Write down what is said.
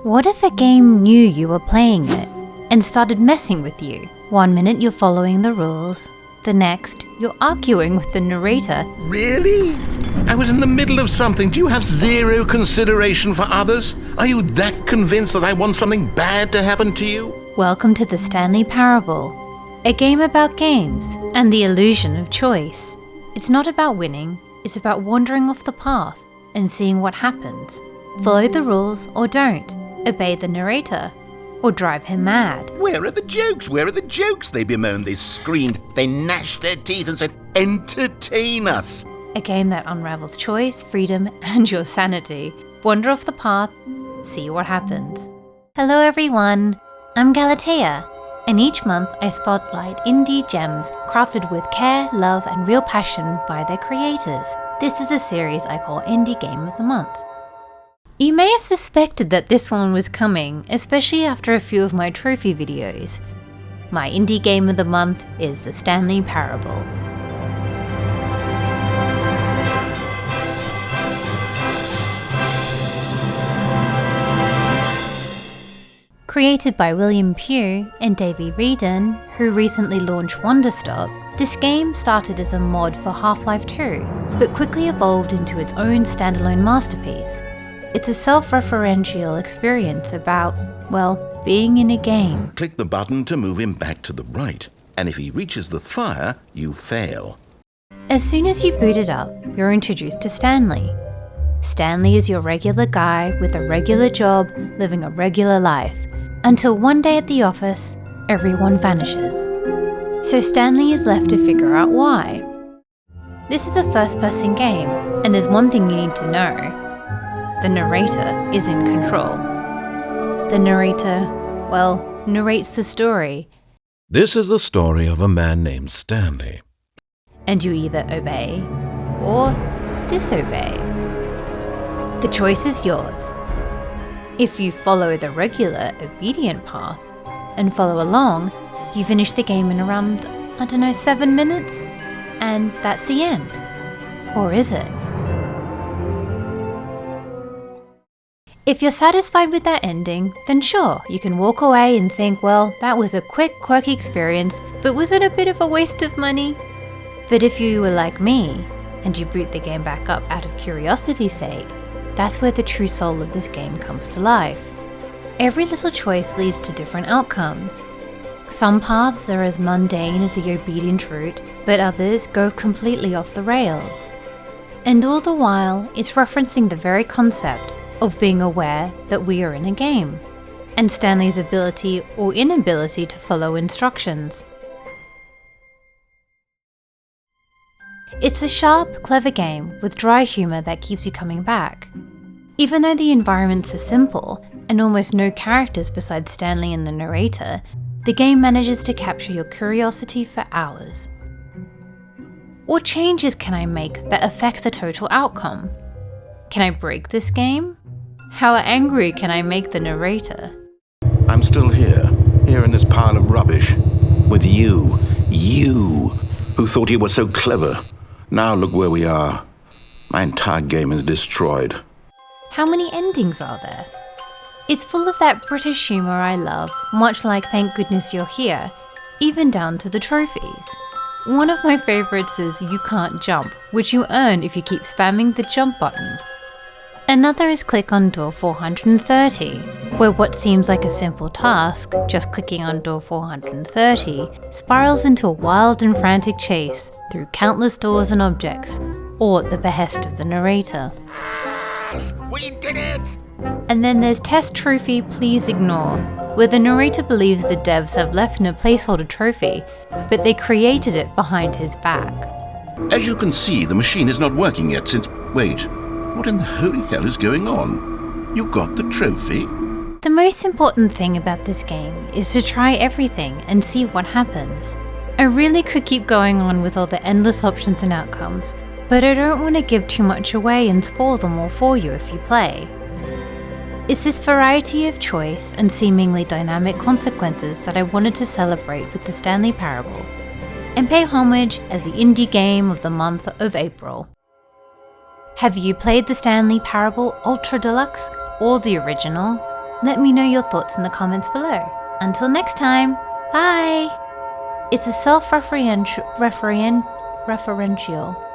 What if a game knew you were playing it and started messing with you? One minute you're following the rules, the next you're arguing with the narrator. Really? I was in the middle of something. Do you have zero consideration for others? Are you that convinced that I want something bad to happen to you? Welcome to the Stanley Parable, a game about games and the illusion of choice. It's not about winning, it's about wandering off the path and seeing what happens. Follow the rules or don't. Obey the narrator, or drive him mad. Where are the jokes? Where are the jokes? They bemoaned, they screamed, they gnashed their teeth and said, entertain us. A game that unravels choice, freedom, and your sanity. Wander off the path, see what happens. Hello everyone, I'm Galatea, and each month I spotlight indie gems crafted with care, love, and real passion by their creators. This is a series I call Indie Game of the Month. You may have suspected that this one was coming, especially after a few of my trophy videos. My indie game of the month is the Stanley Parable. Created by William Pugh and Davey Reedon, who recently launched Wonderstop, this game started as a mod for Half-Life 2, but quickly evolved into its own standalone masterpiece. It's a self-referential experience about, well, being in a game. Click the button to move him back to the right, and if he reaches the fire, you fail. As soon as you boot it up, you're introduced to Stanley. Stanley is your regular guy with a regular job, living a regular life, until one day at the office, everyone vanishes. So Stanley is left to figure out why. This is a first-person game, and there's one thing you need to know. The narrator is in control. The narrator, well, narrates the story. This is the story of a man named Stanley. And you either obey or disobey. The choice is yours. If you follow the regular, obedient path and follow along, you finish the game in around, 7 minutes? And that's the end. Or is it? If you're satisfied with that ending, then sure, you can walk away and think, well, that was a quick, quirky experience, but was it a bit of a waste of money? But if you were like me, and you boot the game back up out of curiosity's sake, that's where the true soul of this game comes to life. Every little choice leads to different outcomes. Some paths are as mundane as the obedient route, but others go completely off the rails. And all the while, it's referencing the very concept of being aware that we are in a game, and Stanley's ability or inability to follow instructions. It's a sharp, clever game with dry humour that keeps you coming back. Even though the environments are simple, and almost no characters besides Stanley and the narrator, the game manages to capture your curiosity for hours. What changes can I make that affect the total outcome? Can I break this game? How angry can I make the narrator? I'm still here in this pile of rubbish, with you, who thought you were so clever. Now look where we are. My entire game is destroyed. How many endings are there? It's full of that British humour I love, much like Thank Goodness You're Here, even down to the trophies. One of my favourites is You Can't Jump, which you earn if you keep spamming the jump button. Another is click on door 430, where what seems like a simple task, just clicking on door 430, spirals into a wild and frantic chase through countless doors and objects, all at the behest of the narrator. Yes, we did it! And then there's Test Trophy Please Ignore, where the narrator believes the devs have left in a placeholder trophy, but they created it behind his back. As you can see, the machine is not working yet since... Wait. What in the holy hell is going on? You got the trophy? The most important thing about this game is to try everything and see what happens. I really could keep going on with all the endless options and outcomes, but I don't want to give too much away and spoil them all for you if you play. It's this variety of choice and seemingly dynamic consequences that I wanted to celebrate with the Stanley Parable, and pay homage as the indie game of the month of April. Have you played the Stanley Parable Ultra Deluxe or the original? Let me know your thoughts in the comments below. Until next time, bye! It's a self-referential